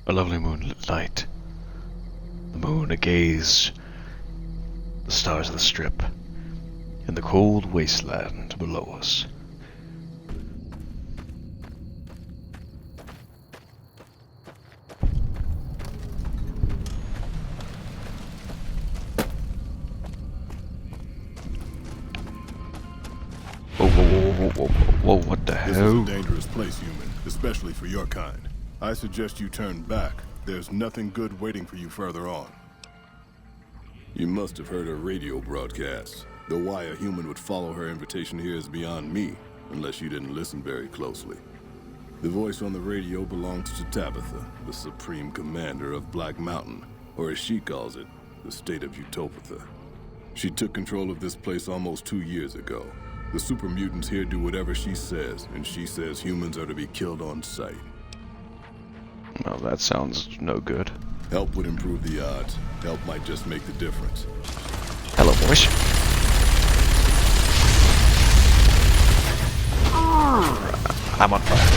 A lovely moonlit night. The moon agaze the stars of the strip, in the cold wasteland below us. Whoa, what the hell? This is a dangerous place, human, especially for your kind. I suggest you turn back. There's nothing good waiting for you further on. You must have heard her radio broadcasts. Though why a human would follow her invitation here is beyond me, unless you didn't listen very closely. The voice on the radio belongs to Tabitha, the supreme commander of Black Mountain, or as she calls it, the state of Utopia. She took control of this place almost 2 years ago. The super mutants here do whatever she says, and she says humans are to be killed on sight. Well, that sounds no good. Help would improve the odds. Help might just make the difference. Hello, boys. I'm on fire.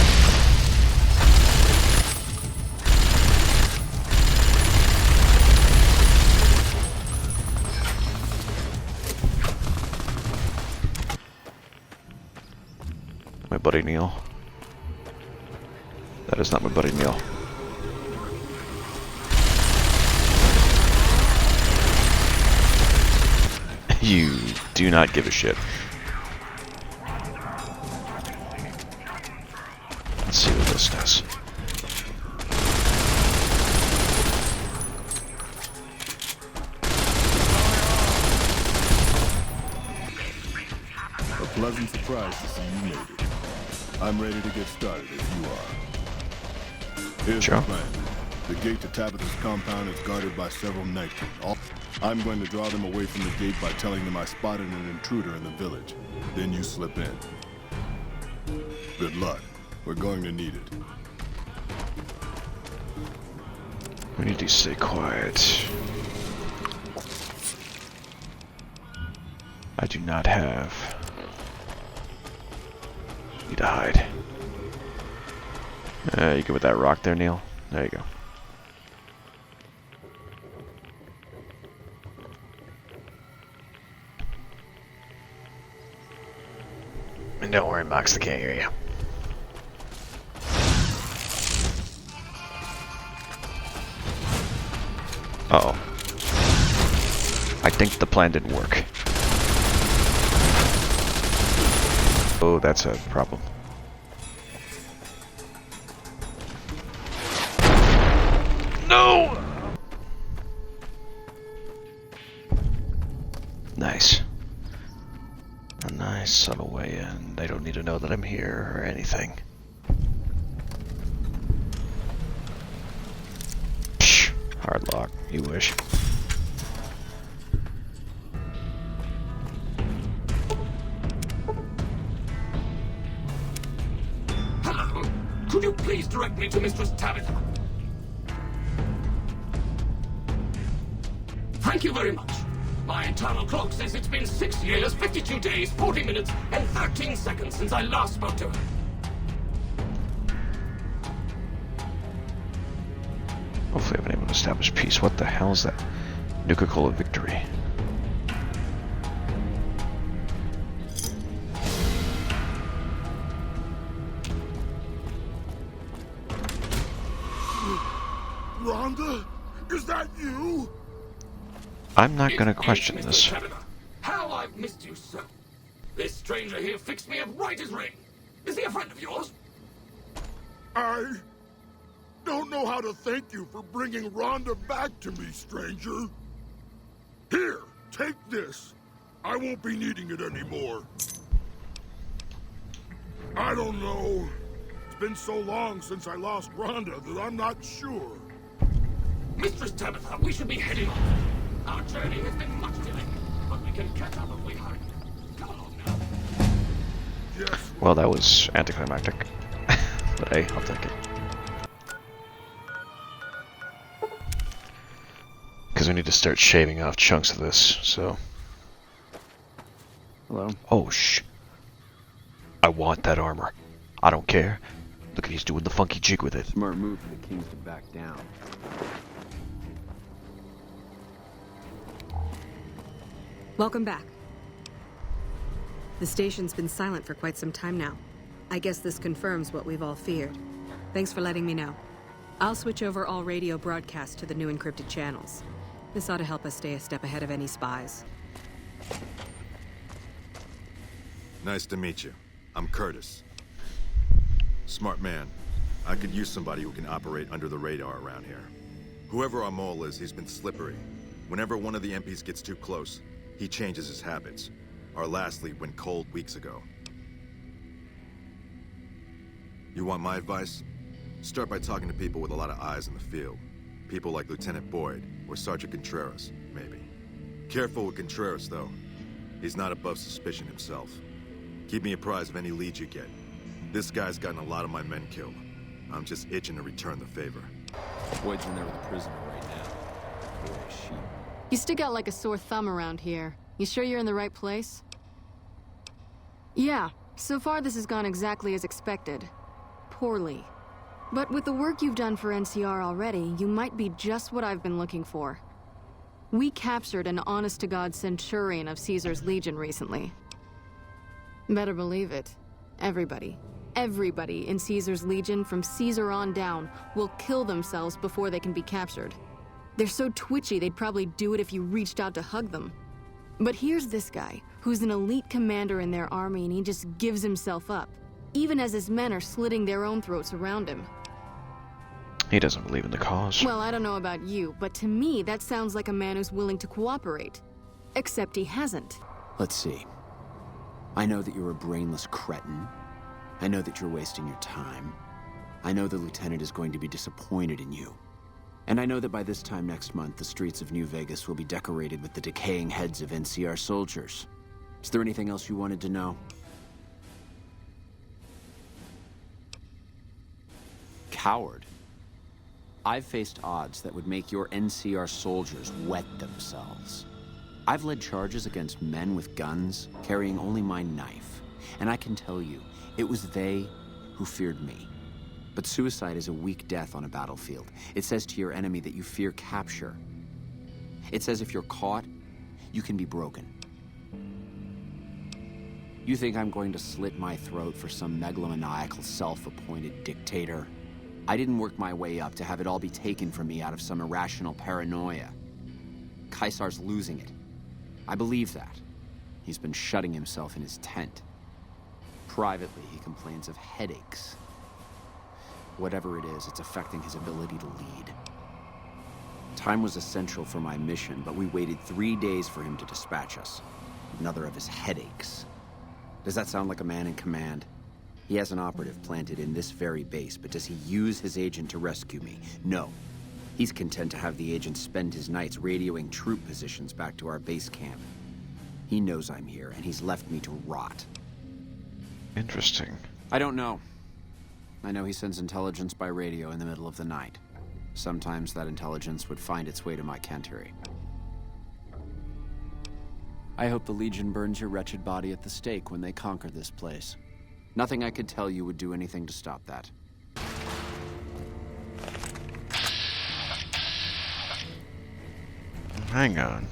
My buddy Neil. That is not my buddy Neil. You do not give a shit. Let's see what this does. A pleasant surprise to see you made it. I'm ready to get started if you are. Here's the plan. The gate to Tabitha's compound is guarded by several Nightingales. I'm going to draw them away from the gate by telling them I spotted an intruder in the village. Then you slip in. Good luck. We're going to need it. We need to stay quiet. I do not have. Need to hide. You good with that rock there, Neil? There you go. And don't worry, Max, they can't hear you. Uh-oh. I think the plan didn't work. Oh, that's a problem. No! Nice. A nice subtle way in. They don't need to know that I'm here or anything. Psh, hard lock. You wish. Hello. Could you please direct me to Mistress Tabitha? Thank you very much. My internal clock says it's been 6 years, 52 days, 40 minutes, and 13 seconds since I last spoke to her. Hopefully I've been able to establish peace. What the hell is that? Nuka-Cola victory. Rhonda? Is that you? I'm not gonna question this. How I've missed you so. This stranger here fixed me up right as rain. Is he a friend of yours? I don't know how to thank you for bringing Rhonda back to me, stranger. Here, take this. I won't be needing it anymore. I don't know. It's been so long since I lost Rhonda that I'm not sure. Mistress Tabitha, we should be heading off. Our journey has been much delayed, but we can catch up if we hurry. Come along now. Yes. Well, that was anticlimactic. But hey, I'll take it. Because we need to start shaving off chunks of this, so... Hello? Oh, I want that armor. I don't care. Look, he's doing the funky jig with it. Smart move for the Kings to back down. Welcome back. The station's been silent for quite some time now. I guess this confirms what we've all feared. Thanks for letting me know. I'll switch over all radio broadcasts to the new encrypted channels. This ought to help us stay a step ahead of any spies. Nice to meet you. I'm Curtis. Smart man. I could use somebody who can operate under the radar around here. Whoever our mole is, he's been slippery. Whenever one of the MPs gets too close, he changes his habits. Our last lead went cold weeks ago. You want my advice? Start by talking to people with a lot of eyes in the field. People like Lieutenant Boyd, or Sergeant Contreras, maybe. Careful with Contreras, though. He's not above suspicion himself. Keep me apprised of any leads you get. This guy's gotten a lot of my men killed. I'm just itching to return the favor. Boyd's in there with a prisoner right now. Boy, sheep. You stick out like a sore thumb around here. You sure you're in the right place? Yeah, so far this has gone exactly as expected. Poorly. But with the work you've done for NCR already, you might be just what I've been looking for. We captured an honest-to-God centurion of Caesar's Legion recently. Better believe it. Everybody in Caesar's Legion, from Caesar on down, will kill themselves before they can be captured. They're so twitchy they'd probably do it if you reached out to hug them. But here's this guy, who's an elite commander in their army, and he just gives himself up, even as his men are slitting their own throats around him. He doesn't believe in the cause. Well, I don't know about you, but to me that sounds like a man who's willing to cooperate. Except he hasn't. Let's see. I know that you're a brainless cretin. I know that you're wasting your time. I know the lieutenant is going to be disappointed in you. And I know that by this time next month, the streets of New Vegas will be decorated with the decaying heads of NCR soldiers. Is there anything else you wanted to know? Coward. I've faced odds that would make your NCR soldiers wet themselves. I've led charges against men with guns, carrying only my knife. And I can tell you, it was they who feared me. But suicide is a weak death on a battlefield. It says to your enemy that you fear capture. It says if you're caught, you can be broken. You think I'm going to slit my throat for some megalomaniacal, self-appointed dictator? I didn't work my way up to have it all be taken from me out of some irrational paranoia. Caesar's losing it. I believe that. He's been shutting himself in his tent. Privately, he complains of headaches. Whatever it is, it's affecting his ability to lead. Time was essential for my mission, but we waited 3 days for him to dispatch us. Another of his headaches. Does that sound like a man in command? He has an operative planted in this very base, but does he use his agent to rescue me? No. He's content to have the agent spend his nights radioing troop positions back to our base camp. He knows I'm here, and he's left me to rot. Interesting. I don't know. I know he sends intelligence by radio in the middle of the night. Sometimes that intelligence would find its way to my cantery. I hope the Legion burns your wretched body at the stake when they conquer this place. Nothing I could tell you would do anything to stop that. Hang on.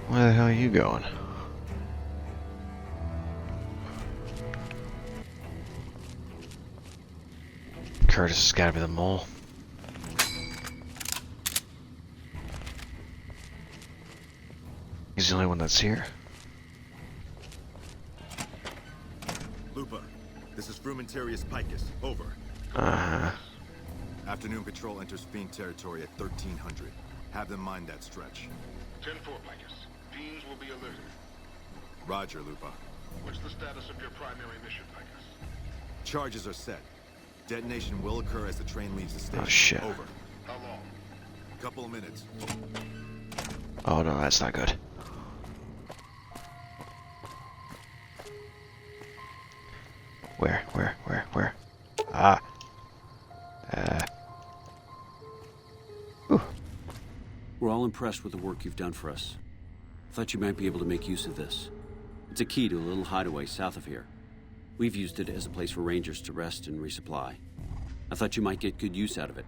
Where the hell are you going? Curtis has gotta be the mole. He's the only one that's here. Lupa, this is Frumentarius Picus. Over. Uh-huh. Afternoon patrol enters Fiend territory at 1300. Have them mind that stretch. 10-4, Picus. Fiends will be alerted. Roger, Lupa. What's the status of your primary mission, Picus? Charges are set. Detonation will occur as the train leaves the station. Oh, shit. Over. How long? Couple of minutes. Oh no, that's not good. Where? Ah. We're all impressed with the work you've done for us. Thought you might be able to make use of this. It's a key to a little hideaway south of here. We've used it as a place for rangers to rest and resupply. I thought you might get good use out of it.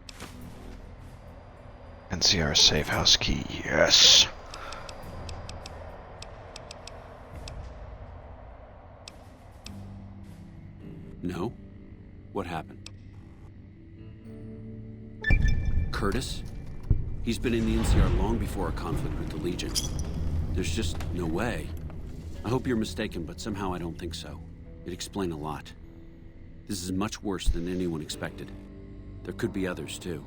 NCR safe house key, yes. No? What happened? Curtis? He's been in the NCR long before our conflict with the Legion. There's just no way. I hope you're mistaken, but somehow I don't think so. It'd explain a lot. This is much worse than anyone expected. There could be others, too.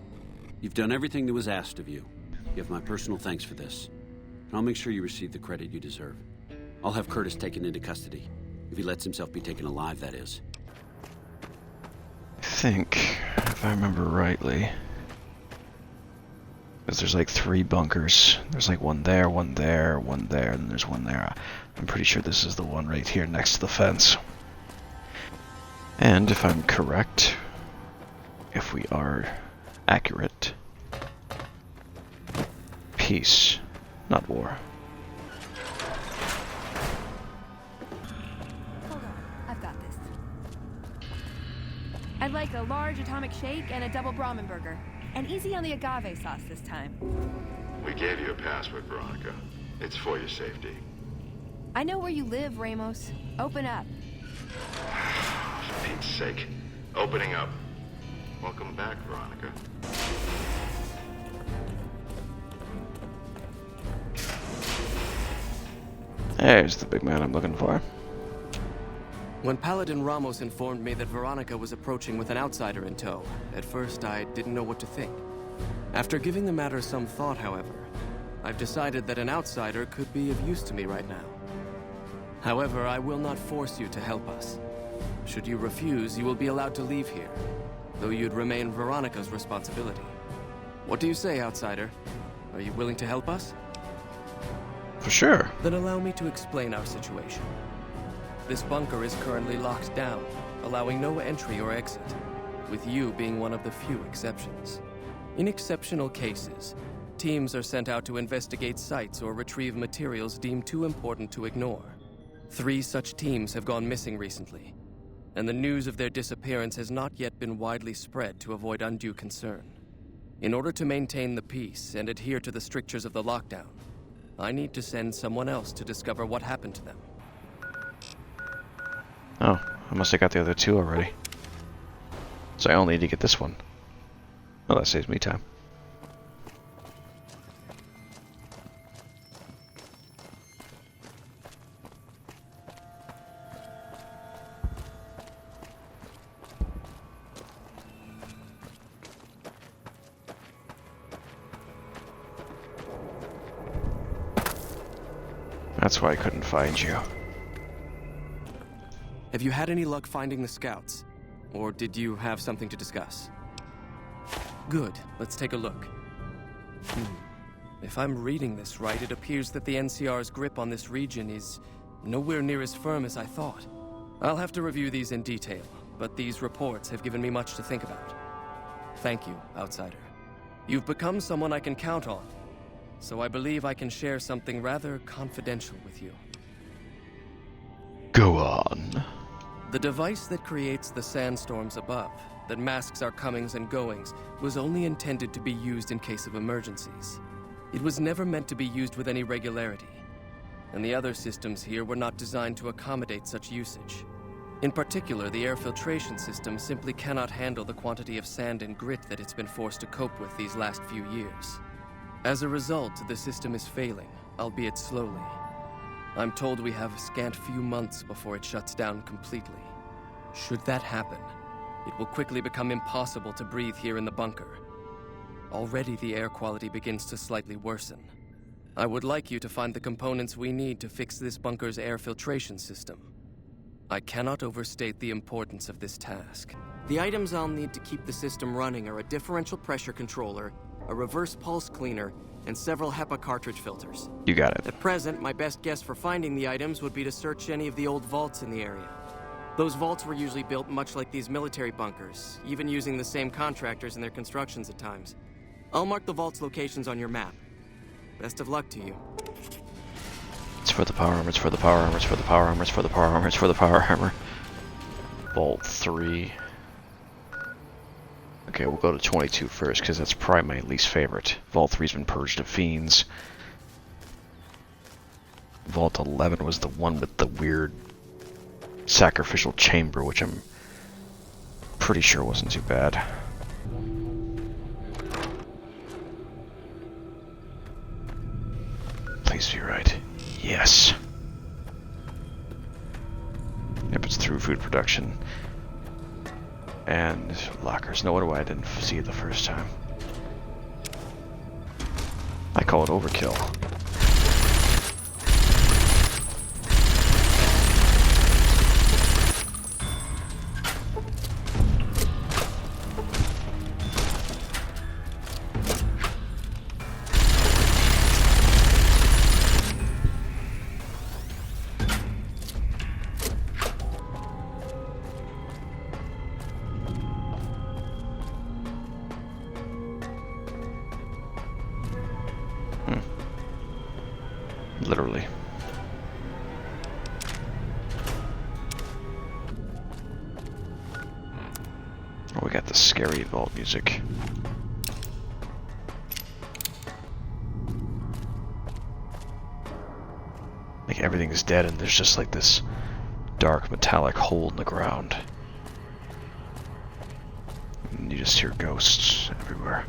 You've done everything that was asked of you. You have my personal thanks for this. And I'll make sure you receive the credit you deserve. I'll have Curtis taken into custody. If he lets himself be taken alive, that is. I think, if I remember rightly, because there's like 3 bunkers. There's like one there, and then there's one there. I'm pretty sure this is the one right here next to the fence. And if I'm correct, if we are accurate, peace, not war. Hold on, I've got this. I'd like a large atomic shake and a double Brahmin burger. And easy on the agave sauce this time. We gave you a password, Veronica. It's for your safety. I know where you live, Ramos. Open up. For Pete's sake. Opening up. Welcome back, Veronica. There's the big man I'm looking for. When Paladin Ramos informed me that Veronica was approaching with an outsider in tow, at first I didn't know what to think. After giving the matter some thought, however, I've decided that an outsider could be of use to me right now. However, I will not force you to help us. Should you refuse, you will be allowed to leave here, though you'd remain Veronica's responsibility. What do you say, outsider? Are you willing to help us? For sure. Then allow me to explain our situation. This bunker is currently locked down, allowing no entry or exit, with you being one of the few exceptions. In exceptional cases, teams are sent out to investigate sites or retrieve materials deemed too important to ignore. 3 such teams have gone missing recently, and the news of their disappearance has not yet been widely spread to avoid undue concern. In order to maintain the peace and adhere to the strictures of the lockdown, I need to send someone else to discover what happened to them. Oh, I must have got the other 2 already. So I only need to get this one. Well, that saves me time. That's why I couldn't find you. Have you had any luck finding the scouts? Or did you have something to discuss? Good, let's take a look. If I'm reading this right, it appears that the NCR's grip on this region is nowhere near as firm as I thought. I'll have to review these in detail, but these reports have given me much to think about. Thank you, outsider. You've become someone I can count on, so I believe I can share something rather confidential with you. Go on. The device that creates the sandstorms above, that masks our comings and goings, was only intended to be used in case of emergencies. It was never meant to be used with any regularity, and the other systems here were not designed to accommodate such usage. In particular, the air filtration system simply cannot handle the quantity of sand and grit that it's been forced to cope with these last few years. As a result, the system is failing, albeit slowly. I'm told we have a scant few months before it shuts down completely. Should that happen, it will quickly become impossible to breathe here in the bunker. Already the air quality begins to slightly worsen. I would like you to find the components we need to fix this bunker's air filtration system. I cannot overstate the importance of this task. The items I'll need to keep the system running are a differential pressure controller, a reverse pulse cleaner, and several HEPA cartridge filters. You got it. At present, my best guess for finding the items would be to search any of the old vaults in the area. Those vaults were usually built much like these military bunkers, even using the same contractors in their constructions at times. I'll mark the vault's locations on your map. Best of luck to you. It's for the power armor, it's for the power armor, it's for the power armor, it's for the power armor, it's for the power armor. Vault 3. Okay, we'll go to 22 first, because that's probably my least favorite. Vault 3's been purged of fiends. Vault 11 was the one with the weird sacrificial chamber, which I'm pretty sure wasn't too bad. Please be right. Yes. Yep, it's through food production. And lockers. No wonder why I didn't see it the first time. I call it overkill. Literally. Oh, we got the scary vault music. Like everything's dead and there's just like this dark metallic hole in the ground. And you just hear ghosts everywhere.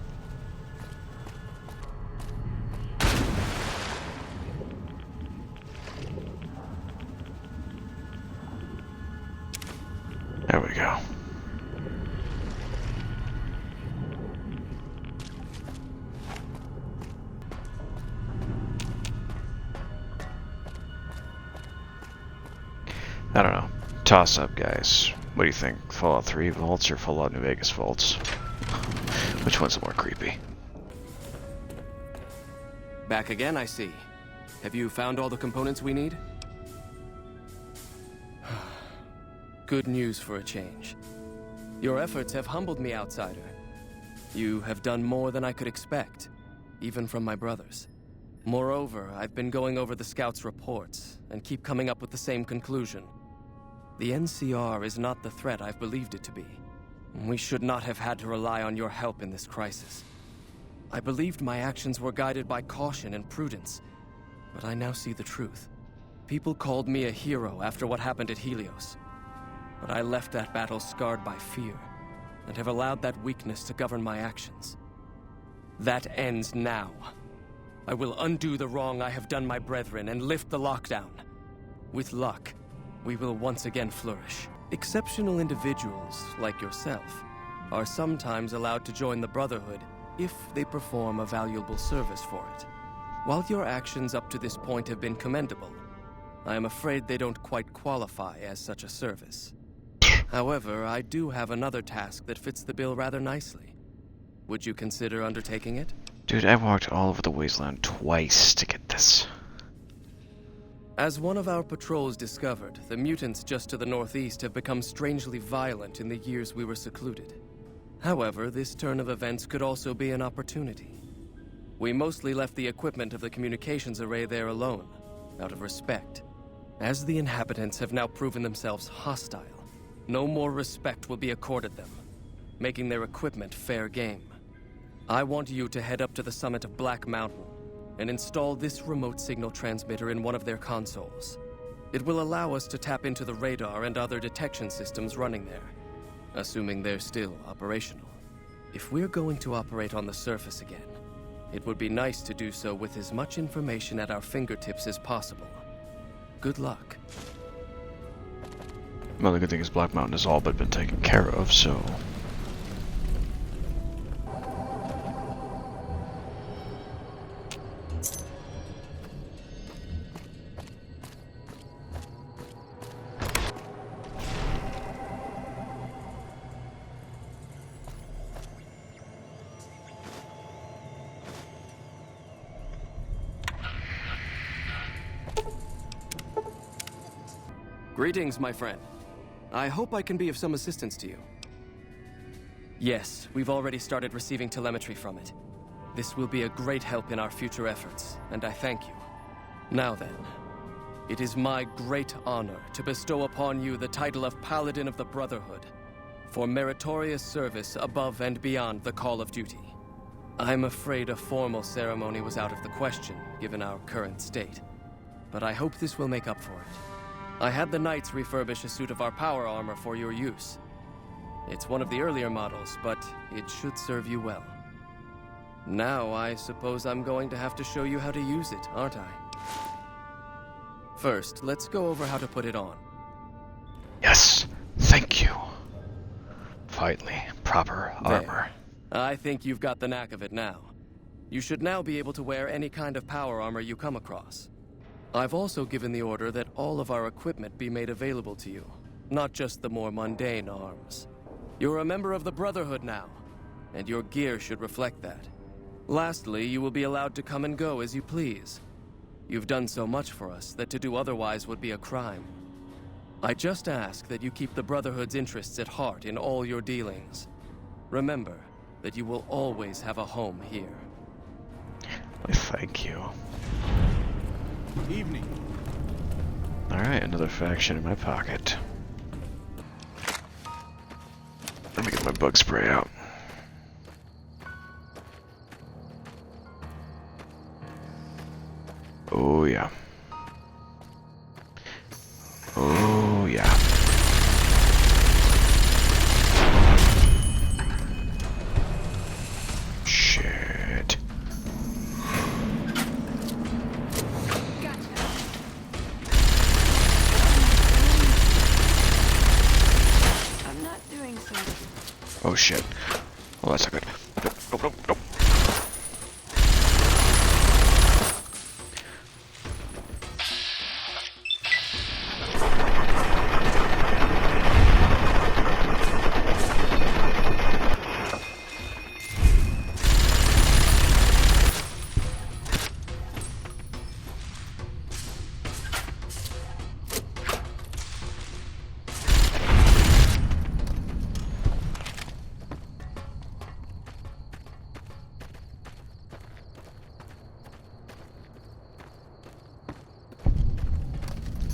There we go. I don't know. Toss up, guys. What do you think? Fallout 3 vaults or Fallout New Vegas vaults? Which one's more creepy? Back again, I see. Have you found all the components we need? Good news for a change. Your efforts have humbled me, outsider. You have done more than I could expect, even from my brothers. Moreover, I've been going over the scouts' reports, and keep coming up with the same conclusion. The NCR is not the threat I've believed it to be. We should not have had to rely on your help in this crisis. I believed my actions were guided by caution and prudence, but I now see the truth. People called me a hero after what happened at Helios. But I left that battle scarred by fear, and have allowed that weakness to govern my actions. That ends now. I will undo the wrong I have done my brethren and lift the lockdown. With luck, we will once again flourish. Exceptional individuals, like yourself, are sometimes allowed to join the Brotherhood if they perform a valuable service for it. While your actions up to this point have been commendable, I am afraid they don't quite qualify as such a service. However, I do have another task that fits the bill rather nicely. Would you consider undertaking it? Dude, I walked all over the wasteland twice to get this. As one of our patrols discovered, the mutants just to the northeast have become strangely violent in the years we were secluded. However, this turn of events could also be an opportunity. We mostly left the equipment of the communications array there alone, out of respect. As the inhabitants have now proven themselves hostile, no more respect will be accorded them, making their equipment fair game. I want you to head up to the summit of Black Mountain and install this remote signal transmitter in one of their consoles. It will allow us to tap into the radar and other detection systems running there, assuming they're still operational. If we're going to operate on the surface again, it would be nice to do so with as much information at our fingertips as possible. Good luck. Well, the good thing is Black Mountain has all but been taken care of, so... Greetings, my friend. I hope I can be of some assistance to you. Yes, we've already started receiving telemetry from it. This will be a great help in our future efforts, and I thank you. Now then, it is my great honor to bestow upon you the title of Paladin of the Brotherhood for meritorious service above and beyond the call of duty. I'm afraid a formal ceremony was out of the question, given our current state, but I hope this will make up for it. I had the Knights refurbish a suit of our power armor for your use. It's one of the earlier models, but it should serve you well. Now, I suppose I'm going to have to show you how to use it, aren't I? First, let's go over how to put it on. Yes, thank you. Finally, proper armor. I think you've got the knack of it now. You should now be able to wear any kind of power armor you come across. I've also given the order that all of our equipment be made available to you, not just the more mundane arms. You're a member of the Brotherhood now, and your gear should reflect that. Lastly, you will be allowed to come and go as you please. You've done so much for us that to do otherwise would be a crime. I just ask that you keep the Brotherhood's interests at heart in all your dealings. Remember that you will always have a home here. Thank you. Evening. Alright, another faction in my pocket. Let me get my bug spray out. Oh yeah. Oh yeah. Shit. I'm not doing so. Oh shit. Oh, that's not good. Nope, nope, nope.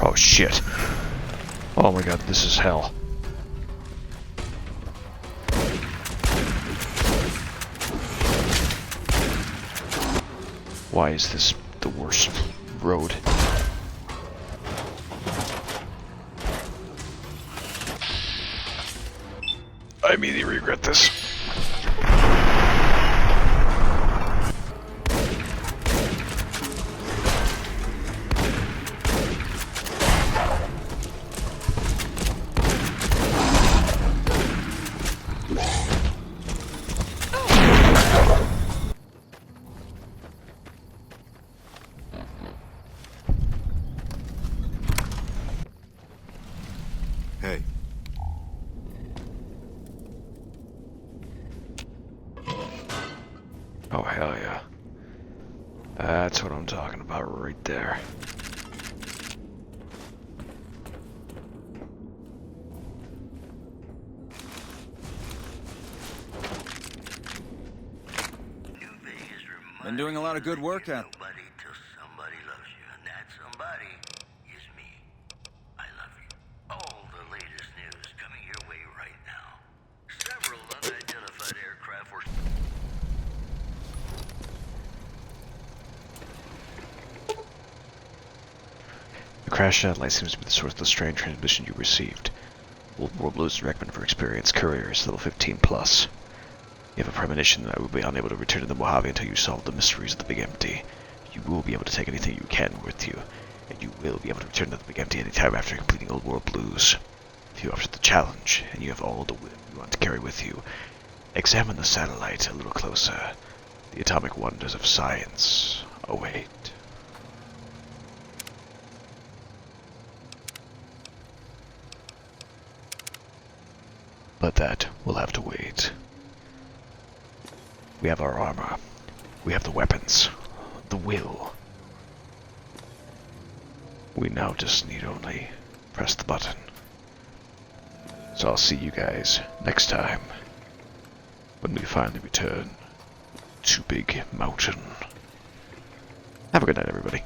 Oh shit. Oh my god, this is hell. Why is this the worst road? I immediately regret this. Hey. Oh hell yeah. That's what I'm talking about right there. Been doing a lot of good work out. Nobody till somebody loves you, and that somebody is me. I love you. All the latest news coming your way right now. Several unidentified aircraft were... The crash satellite seems to be the source of the strange transmission you received. Old World Blues recommend for experienced couriers, level 15+. You have a premonition that I will be unable to return to the Mojave until you solve the mysteries of the Big Empty. You will be able to take anything you can with you, and you will be able to return to the Big Empty anytime after completing Old World Blues. If you accept the challenge, and you have all the will you want to carry with you, examine the satellite a little closer. The atomic wonders of science await. But that will have to wait. We have our armor. We have the weapons. The will. We now just need only press the button. So I'll see you guys next time when we finally return to Big Mountain. Have a good night, everybody.